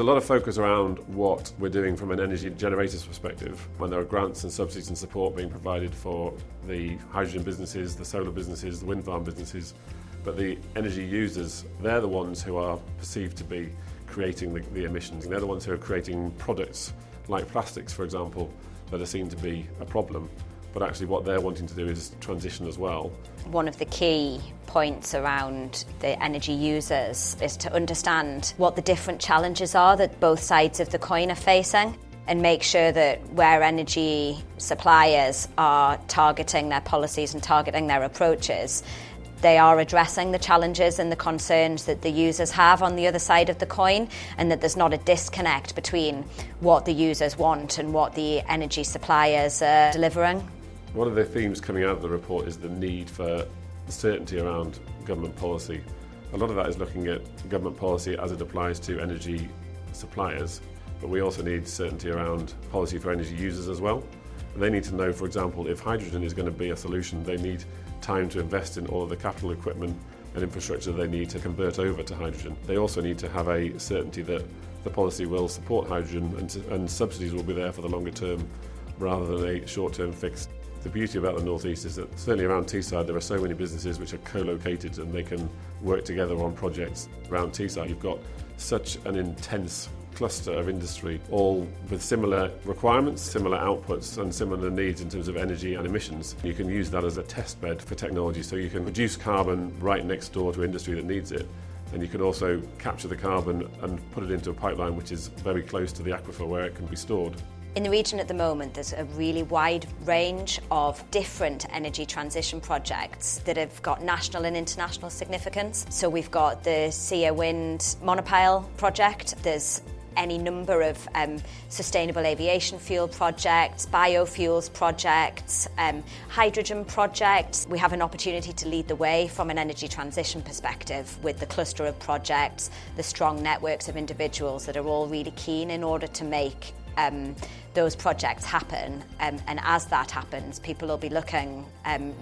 lot of focus around what we're doing from an energy generators perspective, when there are grants and subsidies and support being provided for the hydrogen businesses, the solar businesses, the wind farm businesses. But the energy users, they're the ones who are perceived to be creating the emissions. And they're the ones who are creating products like plastics, for example, that are seen to be a problem. But actually what they're wanting to do is transition as well. One of the key points around the energy users is to understand what the different challenges are that both sides of the coin are facing, and make sure that where energy suppliers are targeting their policies and targeting their approaches, they are addressing the challenges and the concerns that the users have on the other side of the coin, and that there's not a disconnect between what the users want and what the energy suppliers are delivering. One of the themes coming out of the report is the need for certainty around government policy. A lot of that is looking at government policy as it applies to energy suppliers, but we also need certainty around policy for energy users as well. And they need to know, for example, if hydrogen is going to be a solution, they need time to invest in all of the capital equipment and infrastructure they need to convert over to hydrogen. They also need to have a certainty that the policy will support hydrogen and subsidies will be there for the longer term rather than a short-term fix. The beauty about the North East is that certainly around Teesside there are so many businesses which are co-located and they can work together on projects. Around Teesside you've got such an intense cluster of industry, all with similar requirements, similar outputs and similar needs in terms of energy and emissions. You can use that as a test bed for technology, so you can reduce carbon right next door to industry that needs it, and you can also capture the carbon and put it into a pipeline which is very close to the aquifer where it can be stored. In the region at the moment, there's a really wide range of different energy transition projects that have got national and international significance. So we've got the Sea Wind monopile project, there's any number of sustainable aviation fuel projects, biofuels projects, hydrogen projects. We have an opportunity to lead the way from an energy transition perspective with the cluster of projects, the strong networks of individuals that are all really keen in order to make those projects happen, and as that happens people will be looking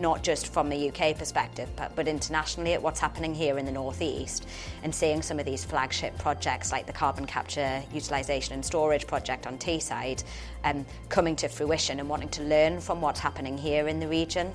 not just from a UK perspective but internationally at what's happening here in the North East, and seeing some of these flagship projects like the carbon capture, utilisation and storage project on Teesside coming to fruition and wanting to learn from what's happening here in the region.